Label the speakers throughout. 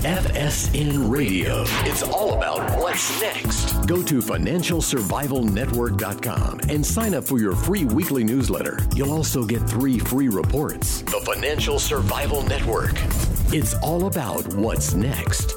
Speaker 1: FSN Radio. It's all about what's next. Go to financialsurvivalnetwork.com and sign up for your free weekly newsletter. You'll also get 3 free reports. The Financial Survival Network. It's all about what's next.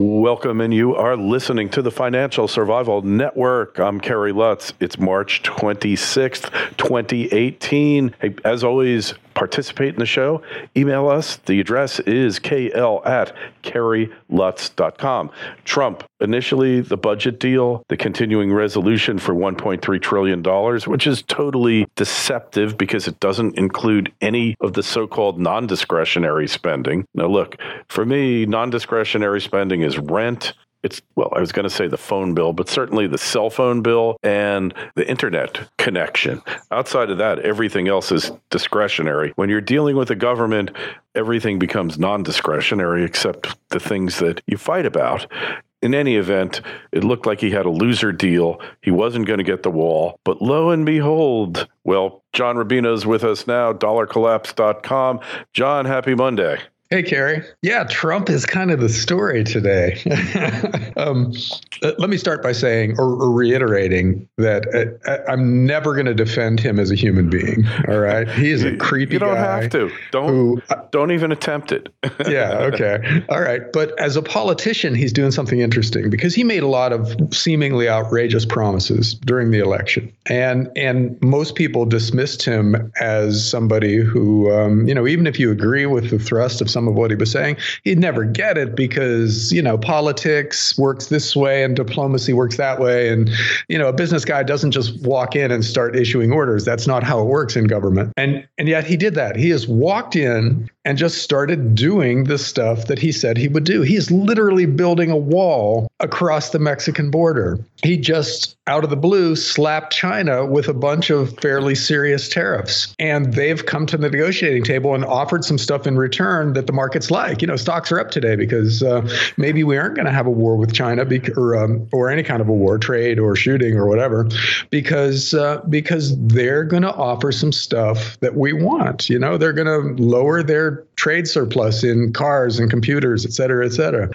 Speaker 2: Welcome, and you are listening to the Financial Survival Network. I'm Kerry Lutz. It's March 26th, 2018. Hey, as always, participate in the show. Email us. The address is kl@kerrylutz.com. Trump, initially the budget deal, the continuing resolution for $1.3 trillion, which is totally deceptive because it doesn't include any of the so-called non-discretionary spending. Now, look, for me, non-discretionary spending is rent. It's, well, I was going to say the phone bill, but certainly the cell phone bill and the internet connection. Outside of that, everything else is discretionary. When you're dealing with the government, everything becomes non-discretionary except the things that you fight about. In any event, it looked like he had a loser deal. He wasn't going to get the wall. But lo and behold, well, John Rubino's with us now, dollarcollapse.com. John, happy Monday.
Speaker 3: Hey, Kerry. Yeah, Trump is kind of the story today. Let me start by saying or reiterating that I'm never going to defend him as a human being. All right. He is a creepy guy.
Speaker 2: You don't have to. Don't even attempt it.
Speaker 3: Yeah. Okay. All right. But as a politician, he's doing something interesting because he made a lot of seemingly outrageous promises during the election. And most people dismissed him as somebody who, even if you agree with the thrust of some of what he was saying, he'd never get it because, politics works this way and diplomacy works that way. And, a business guy doesn't just walk in and start issuing orders. That's not how it works in government. And yet he did that. He has walked in and just started doing the stuff that he said he would do. He is literally building a wall across the Mexican border. He just, out of the blue, slapped China with a bunch of fairly serious tariffs. And they've come to the negotiating table and offered some stuff in return that the markets like. Stocks are up today because maybe we aren't going to have a war with China or any kind of a war, trade or shooting or whatever, because they're going to offer some stuff that we want. They're going to lower their trade surplus in cars and computers, et cetera, et cetera.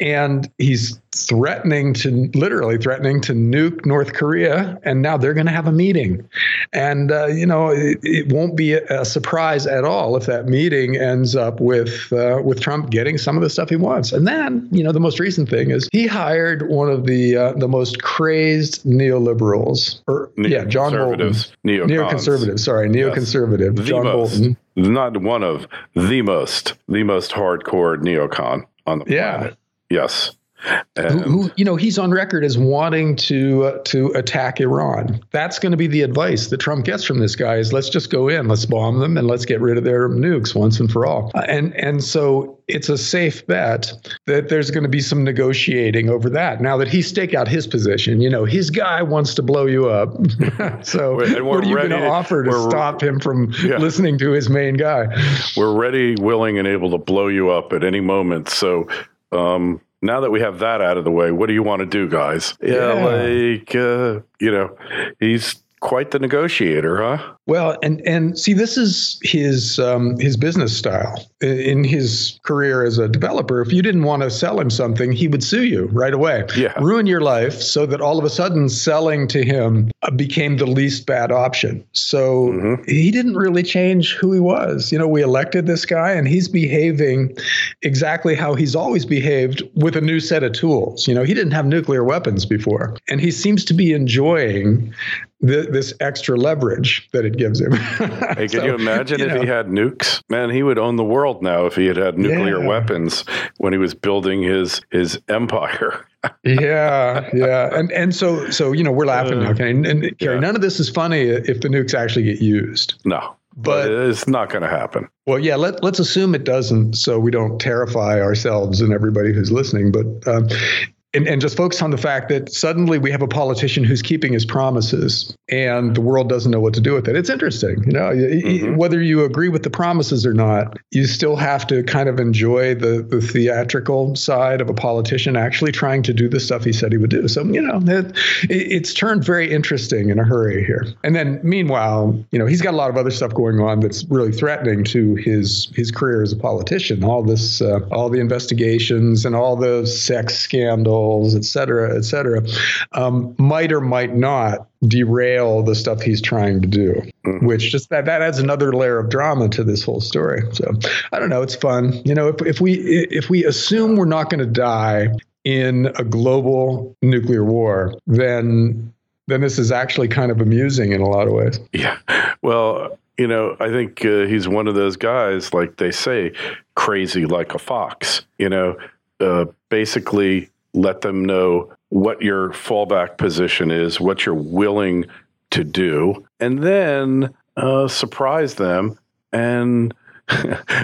Speaker 3: And he's literally threatening to nuke North Korea. And now they're going to have a meeting. And, it won't be a surprise at all if that meeting ends up with Trump getting some of the stuff he wants. And then, the most recent thing is he hired one of the most crazed neoliberals, John Bolton. Neoconservative,
Speaker 2: yes.
Speaker 3: John Bolton.
Speaker 2: Not one of the most hardcore neocon on the planet. Yes.
Speaker 3: Who he's on record as wanting to attack Iran. That's going to be the advice that Trump gets from this guy is let's just go in, let's bomb them, and let's get rid of their nukes once and for all. And so it's a safe bet that there's going to be some negotiating over that. Now that he's staked out his position, his guy wants to blow you up. So what are you going to offer to stop him from listening to his main guy?
Speaker 2: We're ready, willing, and able to blow you up at any moment. So, now that we have that out of the way, what do you want to do, guys? He's quite the negotiator, huh?
Speaker 3: Well, and see, this is his business style. In his career as a developer, if you didn't want to sell him something, he would sue you right away. Yeah. Ruin your life so that all of a sudden selling to him became the least bad option. So he didn't really change who he was. We elected this guy and he's behaving exactly how he's always behaved with a new set of tools. He didn't have nuclear weapons before, and he seems to be enjoying this extra leverage that it gives him.
Speaker 2: Hey, can you imagine if he had nukes? Man, he would own the world now if he had nuclear weapons when he was building his empire. And so we're laughing now, okay? And Kerry, none of this is funny if the nukes actually get used. No. But it's not going to happen.
Speaker 3: Well, let's assume it doesn't, so we don't terrify ourselves and everybody who's listening. But and just focus on the fact that suddenly we have a politician who's keeping his promises and the world doesn't know what to do with it. It's interesting, whether you agree with the promises or not, you still have to kind of enjoy the theatrical side of a politician actually trying to do the stuff he said he would do. So, it's turned very interesting in a hurry here. And then meanwhile, he's got a lot of other stuff going on that's really threatening to his career as a politician. All the investigations and all the sex scandals, et cetera, might or might not derail the stuff he's trying to do, which just that adds another layer of drama to this whole story. So I don't know. It's fun. If we assume we're not going to die in a global nuclear war, then this is actually kind of amusing in a lot of ways.
Speaker 2: Yeah. Well, I think he's one of those guys, like they say, crazy like a fox, basically let them know what your fallback position is, what you're willing to do, and then surprise them and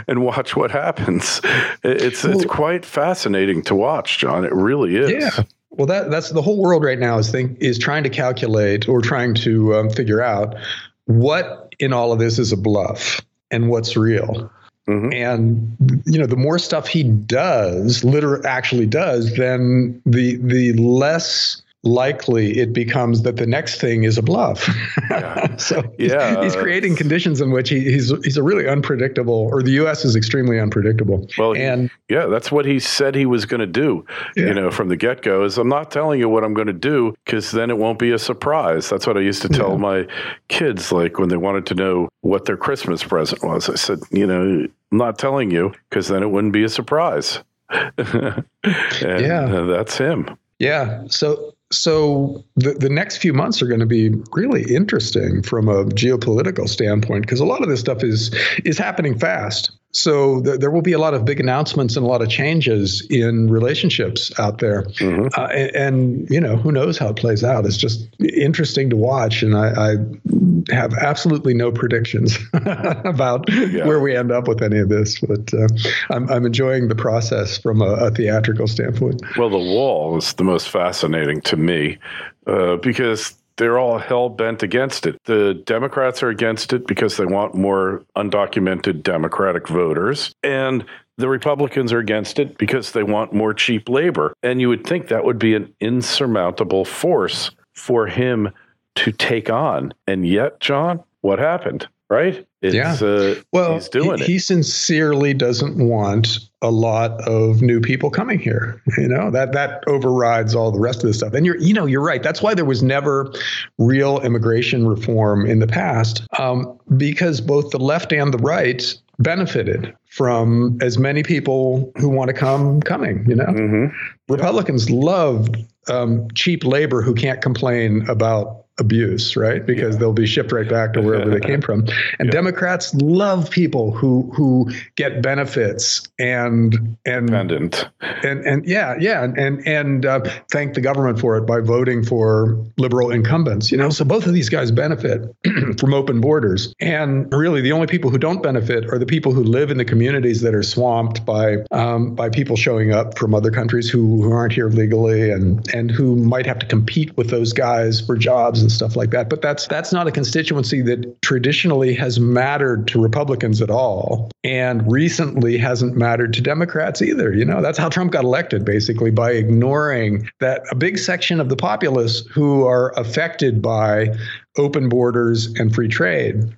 Speaker 2: watch what happens. It's quite fascinating to watch, John. It really is.
Speaker 3: Yeah. Well, that's the whole world right now is trying to calculate or trying to figure out what in all of this is a bluff and what's real. Mm-hmm. And, the more stuff he actually does, then the less likely it becomes that the next thing is a bluff. Yeah. So he's creating conditions in which he's a really unpredictable, or the U.S. is extremely unpredictable.
Speaker 2: Well, that's what he said he was going to do, from the get-go, is I'm not telling you what I'm going to do because then it won't be a surprise. That's what I used to tell my kids, like when they wanted to know what their Christmas present was. I said, I'm not telling you because then it wouldn't be a surprise. That's him.
Speaker 3: Yeah. So the next few months are going to be really interesting from a geopolitical standpoint because a lot of this stuff is happening fast. So there will be a lot of big announcements and a lot of changes in relationships out there. Mm-hmm. And who knows how it plays out. It's just interesting to watch. And I have absolutely no predictions about where we end up with any of this. But I'm enjoying the process from a theatrical standpoint.
Speaker 2: Well, the wall is the most fascinating to me because they're all hell-bent against it. The Democrats are against it because they want more undocumented Democratic voters. And the Republicans are against it because they want more cheap labor. And you would think that would be an insurmountable force for him to take on. And yet, John, what happened? Right? He's doing it. He
Speaker 3: sincerely doesn't want a lot of new people coming here. That overrides all the rest of this stuff. And you're right. That's why there was never real immigration reform in the past, because both the left and the right benefited from as many people who want to coming. Mm-hmm. Republicans love cheap labor who can't complain about abuse, right? Because they'll be shipped right back to wherever they came from. And Democrats love people who get benefits and
Speaker 2: dependent.
Speaker 3: And thank the government for it by voting for liberal incumbents. So both of these guys benefit from open borders. And really, the only people who don't benefit are the people who live in the communities that are swamped by people showing up from other countries who aren't here legally and who might have to compete with those guys for jobs and stuff like that. But that's not a constituency that traditionally has mattered to Republicans at all, and recently hasn't mattered to Democrats either. That's how Trump got elected, basically, by ignoring that a big section of the populace who are affected by open borders and free trade.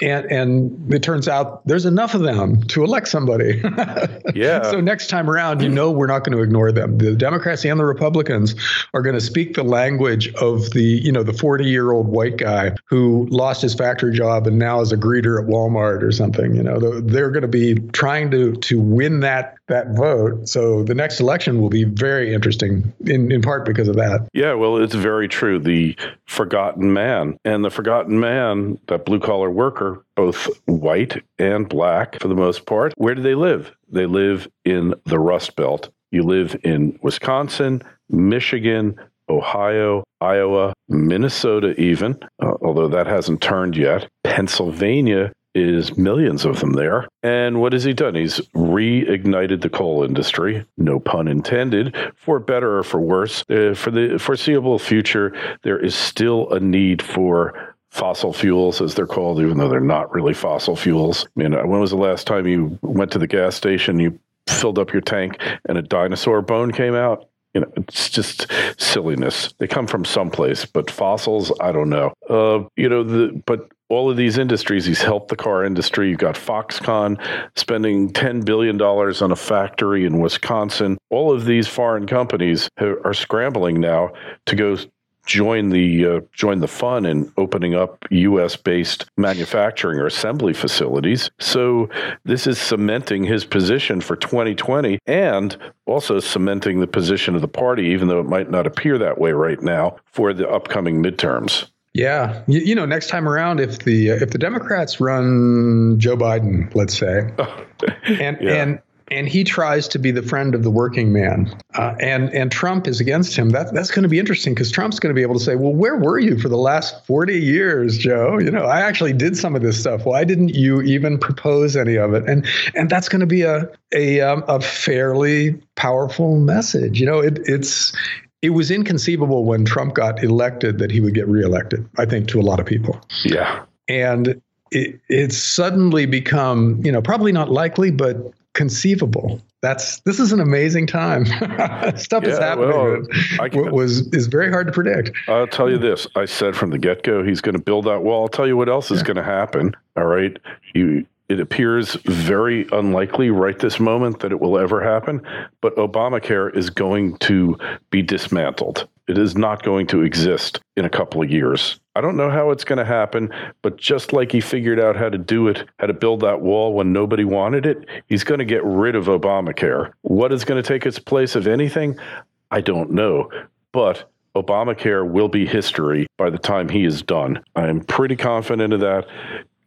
Speaker 3: And it turns out there's enough of them to elect somebody. So next time around, we're not going to ignore them. The Democrats and the Republicans are going to speak the language of the 40-year-old white guy who lost his factory job and now is a greeter at Walmart or something. They're going to be trying to win that vote. So the next election will be very interesting in part because of that.
Speaker 2: Yeah, well, it's very true. The forgotten man, and the forgotten man, that blue collar worker, both white and black for the most part. Where do they live? They live in the Rust Belt. You live in Wisconsin, Michigan, Ohio, Iowa, Minnesota even, although that hasn't turned yet. Pennsylvania is millions of them there. And what has he done? He's reignited the coal industry, no pun intended, for better or for worse. For the foreseeable future, there is still a need for fossil fuels, as they're called, even though they're not really fossil fuels. I mean, when was the last time you went to the gas station, you filled up your tank, and a dinosaur bone came out? You know, it's just silliness. They come from someplace, but fossils, I don't know. But all of these industries, he's helped the car industry. You've got Foxconn spending $10 billion on a factory in Wisconsin. All of these foreign companies are scrambling now to go join the fun in opening up U.S.-based manufacturing or assembly facilities. So this is cementing his position for 2020 and also cementing the position of the party, even though it might not appear that way right now, for the upcoming midterms.
Speaker 3: Yeah. Next time around, if the Democrats run Joe Biden, let's say, and he tries to be the friend of the working man, and Trump is against him, that's going to be interesting, because Trump's going to be able to say, well, where were you for the last 40 years, Joe? I actually did some of this stuff. Why didn't you even propose any of it? And that's going to be a fairly powerful message. It was inconceivable when Trump got elected that he would get reelected, I think, to a lot of people. Yeah. And it's suddenly become, probably not likely, but conceivable. This is an amazing time. Stuff is happening is very hard to predict.
Speaker 2: I'll tell you this. I said from the get-go, he's going to build that wall. I'll tell you what else is going to happen. All right. It appears very unlikely right this moment that it will ever happen, but Obamacare is going to be dismantled. It is not going to exist in a couple of years. I don't know how it's going to happen, but just like he figured out how to do it, how to build that wall when nobody wanted it, he's going to get rid of Obamacare. What is going to take its place, of anything? I don't know, but Obamacare will be history by the time he is done. I am pretty confident of that.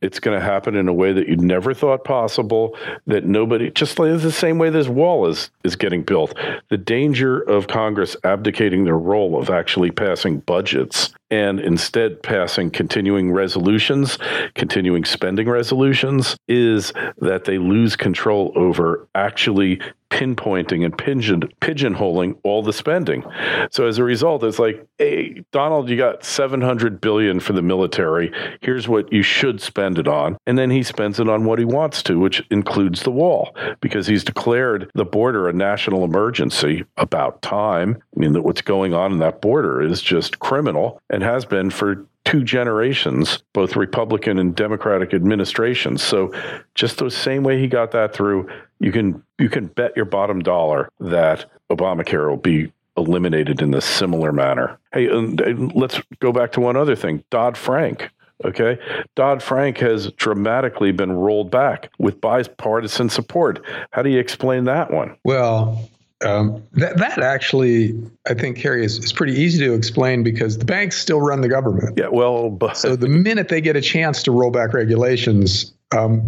Speaker 2: It's going to happen in a way that you never thought possible, that nobody, just like the same way this wall is getting built. The danger of Congress abdicating their role of actually passing budgets and instead passing continuing resolutions, continuing spending resolutions, is that they lose control over actually pinpointing and pigeonholing all the spending. So as a result, it's like, hey, Donald, you got $700 billion for the military. Here's what you should spend it on. And then he spends it on what he wants to, which includes the wall, because he's declared the border a national emergency. About time. I mean, what's going on in that border is just criminal, and has been for 2 generations, both Republican and Democratic administrations. So just the same way he got that through, you can bet your bottom dollar that Obamacare will be eliminated in a similar manner. Hey, let's go back to one other thing. Dodd Frank. Okay. Dodd Frank has dramatically been rolled back with bipartisan support. How do you explain that one?
Speaker 3: Well, that actually, I think, Kerry, is pretty easy to explain, because the banks still run the government.
Speaker 2: Yeah, well,
Speaker 3: so the minute they get a chance to roll back regulations,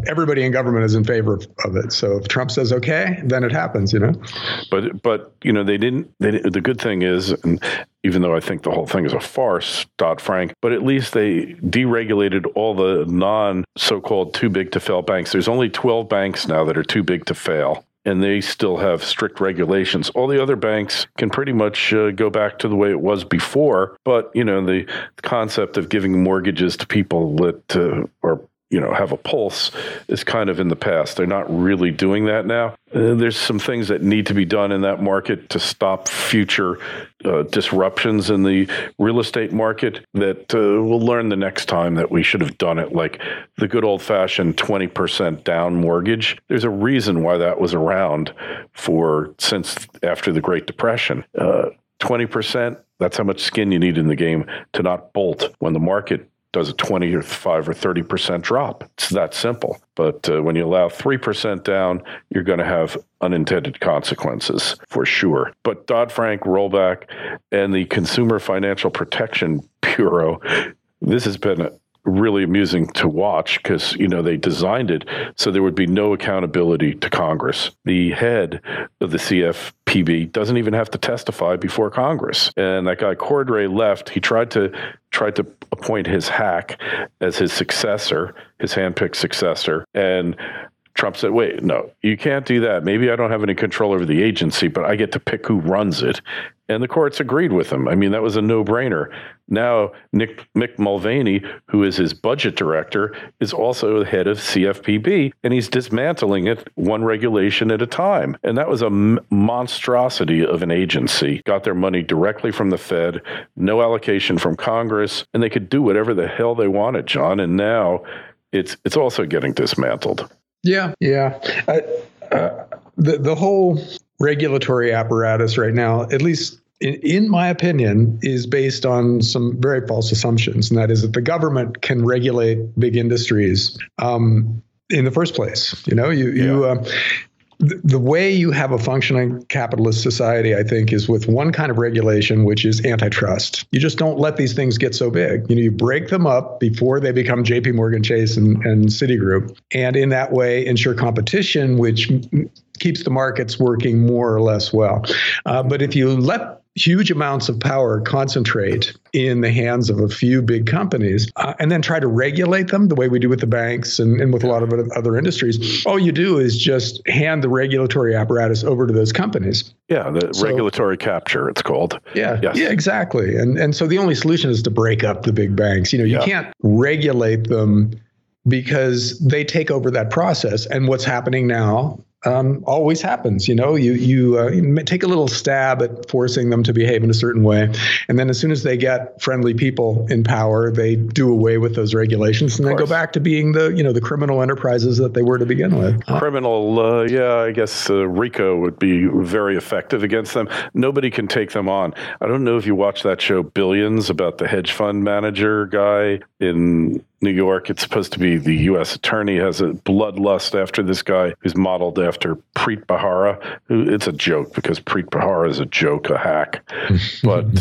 Speaker 3: everybody in government is in favor of it. So if Trump says okay, then it happens, But they didn't. The good thing is, and even though I think the whole thing is a farce, Dodd-Frank, but at least they deregulated all the so-called too big to fail banks. There's only 12 banks now that are too big to fail, and they still have strict regulations. All the other banks can pretty much go back to the way it was before. But, the concept of giving mortgages to people that have a pulse is kind of in the past. They're not really doing that now. There's some things that need to be done in that market to stop future disruptions in the real estate market that we'll learn the next time that we should have done it, like the good old-fashioned 20% down mortgage. There's a reason why that was around since after the Great Depression. 20%, that's how much skin you need in the game to not bolt when the market does a 20 or 5 or 30% drop. It's that simple. But when you allow 3% down, you're going to have unintended consequences for sure. But Dodd-Frank rollback and the Consumer Financial Protection Bureau, this has been really amusing to watch, because, they designed it so there would be no accountability to Congress. The head of the CFPB
Speaker 2: CFPB doesn't even have to testify before Congress. And that guy Cordray left. He tried to appoint his hack as his successor, his handpicked successor, and Trump said, wait, no, you can't do that. Maybe I don't have any control over the agency, but I get to pick who runs it. And the courts agreed with him. I mean, that was a no-brainer. Now, Mick Mulvaney, who is his budget director, is also the head of CFPB, and he's dismantling it one regulation at a time. And that was a monstrosity of an agency. Got their money directly from the Fed, no allocation from Congress, and they could do whatever the hell they wanted, John. And now it's also getting dismantled.
Speaker 3: Yeah. The whole regulatory apparatus right now, at least in my opinion, is based on some very false assumptions. And that is that the government can regulate big industries in the first place. The way you have a functioning capitalist society, I think, is with one kind of regulation, which is antitrust. You just don't let these things get so big. You break them up before they become JP Morgan Chase and Citigroup. And in that way, ensure competition, which keeps the markets working more or less well. But if you let huge amounts of power concentrate in the hands of a few big companies and then try to regulate them the way we do with the banks and with a lot of other industries, all you do is just hand the regulatory apparatus over to those companies.
Speaker 2: Yeah, regulatory capture, it's called.
Speaker 3: Yeah, exactly. And so the only solution is to break up the big banks. You can't regulate them because they take over that process. And what's happening now always happens. You take a little stab at forcing them to behave in a certain way. And then as soon as they get friendly people in power, they do away with those regulations and then go back to being the criminal enterprises that they were to begin with.
Speaker 2: I guess RICO would be very effective against them. Nobody can take them on. I don't know if you watch that show Billions about the hedge fund manager guy in New York. It's supposed to be the U.S. attorney has a bloodlust after this guy who's modeled after Preet Bharara. It's a joke because Preet Bharara is a joke, a hack. But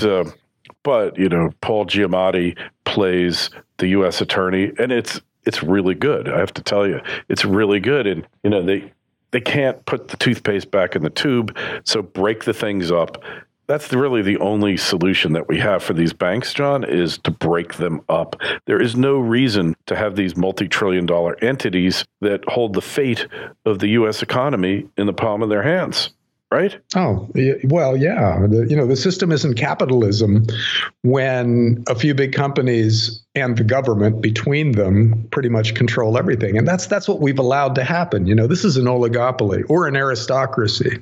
Speaker 2: Paul Giamatti plays the U.S. attorney, and it's really good. I have to tell you, it's really good. And they can't put the toothpaste back in the tube, so break the things up. That's really the only solution that we have for these banks, John, is to break them up. There is no reason to have these multi-trillion-dollar entities that hold the fate of the U.S. economy in the palm of their hands, right?
Speaker 3: Oh, well, yeah. The system isn't capitalism when a few big companies and the government between them pretty much control everything. And that's what we've allowed to happen. This is an oligopoly or an aristocracy.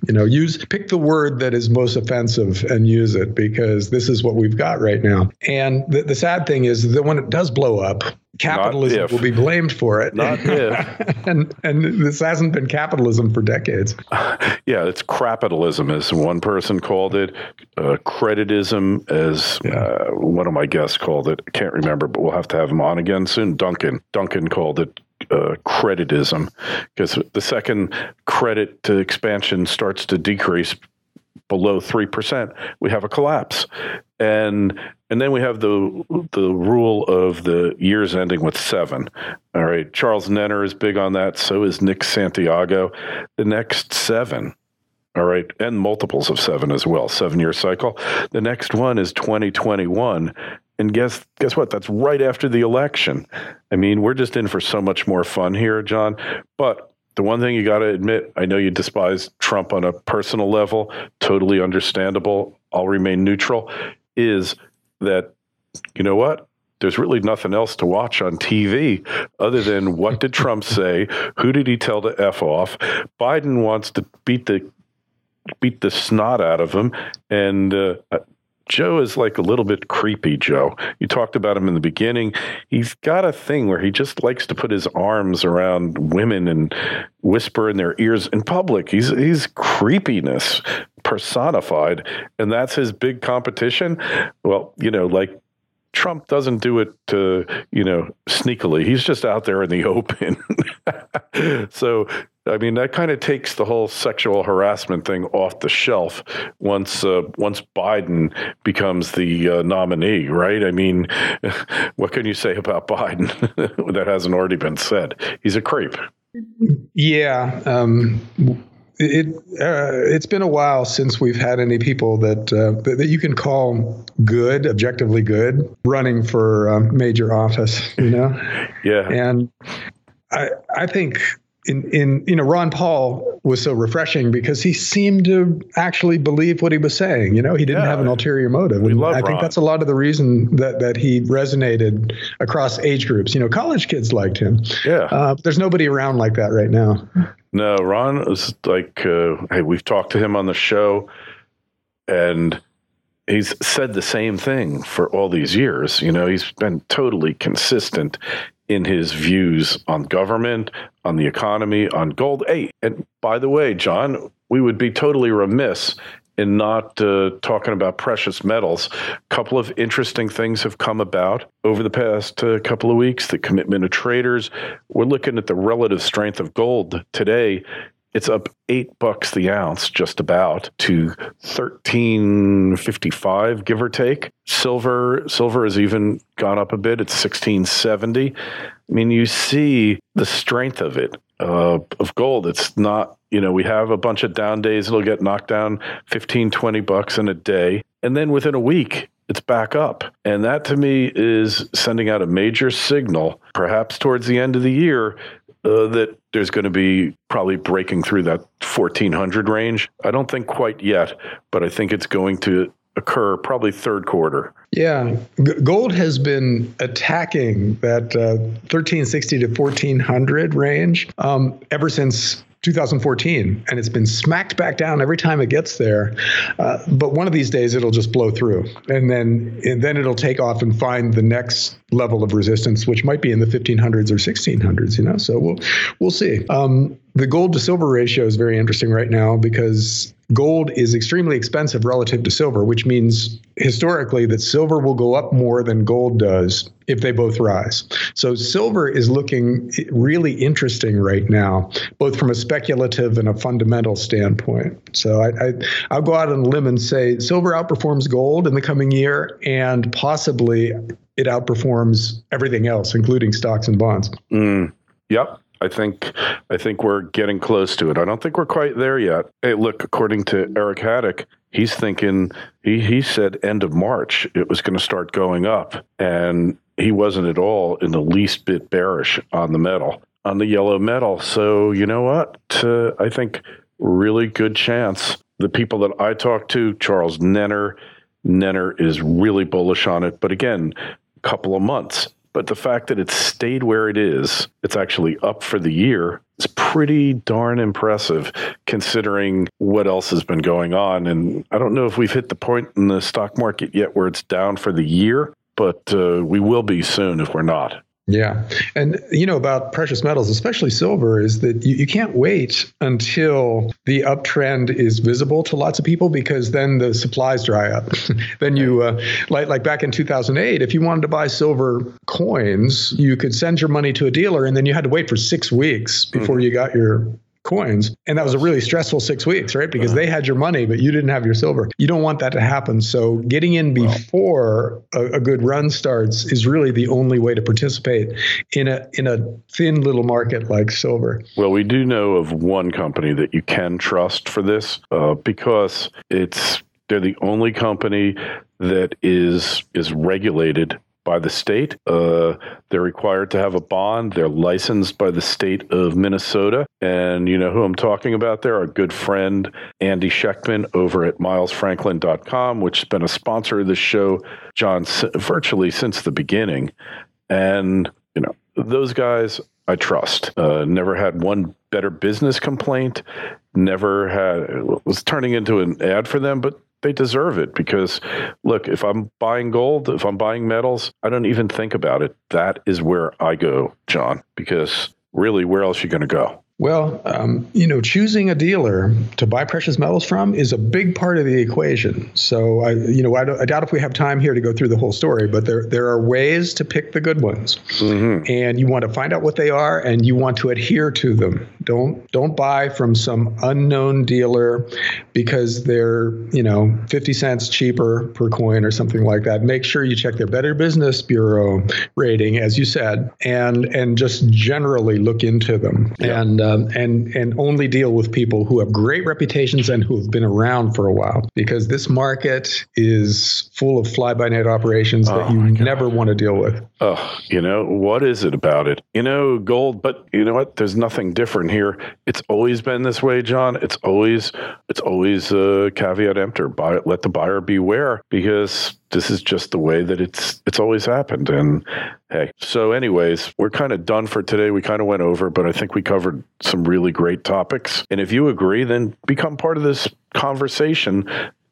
Speaker 3: Pick the word that is most offensive and use it, because this is what we've got right now. And the sad thing is that when it does blow up, capitalism will be blamed for it.
Speaker 2: Not if.
Speaker 3: and this hasn't been capitalism for decades.
Speaker 2: Yeah, it's crapitalism, as one person called it. Creditism, as one of my guests called it. I can't remember, but we'll have to have him on again soon. Duncan called it creditism, because the second credit to expansion starts to decrease below 3%, we have a collapse. And then we have the rule of the years ending with 7. All right. Charles Nenner is big on that. So is Nick Santiago. The next 7. All right. And multiples of 7 as well. 7-year cycle. The next one is 2021. And guess what? That's right after the election. I mean, we're just in for so much more fun here, John. But the one thing you got to admit, I know you despise Trump on a personal level, totally understandable. I'll remain neutral, is that, you know what? There's really nothing else to watch on TV other than what did Trump say? Who did he tell to F off? Biden wants to beat the snot out of him. And Joe is like a little bit creepy, Joe. You talked about him in the beginning. He's got a thing where he just likes to put his arms around women and whisper in their ears in public. He's creepiness personified, and that's his big competition. Well, like Trump doesn't do it sneakily. He's just out there in the open. So, I mean, that kind of takes the whole sexual harassment thing off the shelf once Biden becomes the nominee, right? I mean, what can you say about Biden that hasn't already been said? He's a creep.
Speaker 3: Yeah. It's been a while since we've had any people that you can call good, objectively good, running for major office,
Speaker 2: Yeah.
Speaker 3: And I think Ron Paul was so refreshing because he seemed to actually believe what he was saying. He didn't have an ulterior motive.
Speaker 2: We love
Speaker 3: I think
Speaker 2: Ron.
Speaker 3: that's a lot of the reason that he resonated across age groups. College kids liked him.
Speaker 2: Yeah.
Speaker 3: There's nobody around like that right now.
Speaker 2: No, Ron is like, hey, we've talked to him on the show, and he's said the same thing for all these years. He's been totally consistent in his views on government, on the economy, on gold. Hey, and by the way, John, we would be totally remiss in not talking about precious metals. A couple of interesting things have come about over the past couple of weeks. The commitment of traders. We're looking at the relative strength of gold today. It's up $8 the ounce, just about, to $13.55, give or take. Silver has even gone up a bit. It's $16.70. I mean, you see the strength of it, of gold. It's not, we have a bunch of down days. It'll get knocked down $15-20 in a day. And then within a week, it's back up. And that to me is sending out a major signal, perhaps towards the end of the year, that there's going to be probably breaking through that 1400 range. I don't think quite yet, but I think it's going to occur probably third quarter.
Speaker 3: Yeah. Gold has been attacking that 1360 to 1400 range ever since 2014, and it's been smacked back down every time it gets there. But one of these days it'll just blow through, and then it'll take off and find the next level of resistance, which might be in the 1500s or 1600s. So we'll see. The gold to silver ratio is very interesting right now because gold is extremely expensive relative to silver, which means historically that silver will go up more than gold does if they both rise. So silver is looking really interesting right now, both from a speculative and a fundamental standpoint. So I'll go out on a limb and say silver outperforms gold in the coming year, and possibly it outperforms everything else, including stocks and bonds.
Speaker 2: Yep. I think we're getting close to it. I don't think we're quite there yet. Hey, look, according to Eric Haddock, he's thinking, he said end of March it was going to start going up. And he wasn't at all in the least bit bearish on the metal, on the yellow metal. So you know what? I think really good chance. The people that I talked to, Charles Nenner is really bullish on it. But again, a couple of months. But the fact that it's stayed where it is, it's actually up for the year, is pretty darn impressive considering what else has been going on. And I don't know if we've hit the point in the stock market yet where it's down for the year, but we will be soon if we're not.
Speaker 3: Yeah. And, about precious metals, especially silver, is that you can't wait until the uptrend is visible to lots of people, because then the supplies dry up. Then you, like back in 2008, if you wanted to buy silver coins, you could send your money to a dealer, and then you had to wait for 6 weeks before you got your coins. And that was a really stressful 6 weeks, right? Because they had your money, but you didn't have your silver. You don't want that to happen. So getting in before a good run starts is really the only way to participate in a thin little market like silver.
Speaker 2: Well, we do know of one company that you can trust for this because they're the only company that is regulated by the state. They're required to have a bond. They're licensed by the state of Minnesota. And you know who I'm talking about there? Our good friend, Andy Schechtman over at milesfranklin.com, which has been a sponsor of this show, John, virtually since the beginning. And, those guys I trust. Never had one better business complaint. Was turning into an ad for them, but they deserve it because, look, if I'm buying gold, if I'm buying metals, I don't even think about it. That is where I go, John, because really, where else are you going to go?
Speaker 3: Well, choosing a dealer to buy precious metals from is a big part of the equation. So, I doubt if we have time here to go through the whole story, but there are ways to pick the good ones. Mm-hmm. And you want to find out what they are, and you want to adhere to them. Don't buy from some unknown dealer because they're, 50 cents cheaper per coin or something like that. Make sure you check their Better Business Bureau rating, as you said, and just generally look into them. Yeah. And and only deal with people who have great reputations and who have been around for a while, because this market is full of fly-by-night operations that you never want to deal with.
Speaker 2: Oh, what is it about it? Gold, but you know what? There's nothing different here. It's always been this way, John. It's always caveat emptor. Let the buyer beware, because this is just the way that it's always happened. And hey, so anyways, we're kind of done for today. We kind of went over, but I think we covered some really great topics. And if you agree, then become part of this conversation,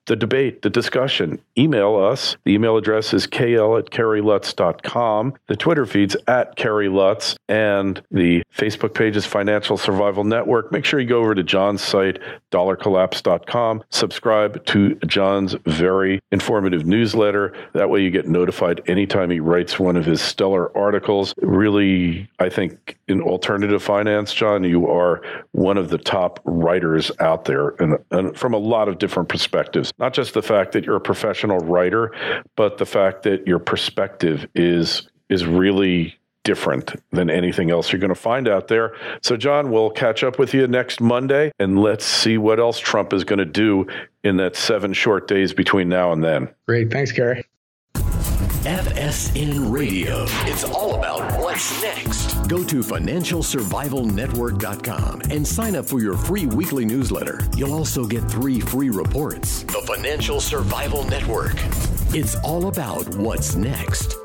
Speaker 2: the debate, the discussion. Email us. The email address is kl@kerrylutz.com. The Twitter feed's @KerryLutz, and the Facebook page is Financial Survival Network. Make sure you go over to John's site, dollarcollapse.com. Subscribe to John's very informative newsletter. That way you get notified anytime he writes one of his stellar articles. Really, I think in alternative finance, John, you are one of the top writers out there, and from a lot of different perspectives. Not just the fact that you're a professional writer, but the fact that your perspective is really different than anything else you're going to find out there. So, John, we'll catch up with you next Monday, and let's see what else Trump is going to do in that 7 short days between now and then.
Speaker 3: Great. Thanks, Kerry.
Speaker 1: FSN Radio. It's all about what's next. Go to financialsurvivalnetwork.com and sign up for your free weekly newsletter. You'll also get 3 free reports. The Financial Survival Network. It's all about what's next.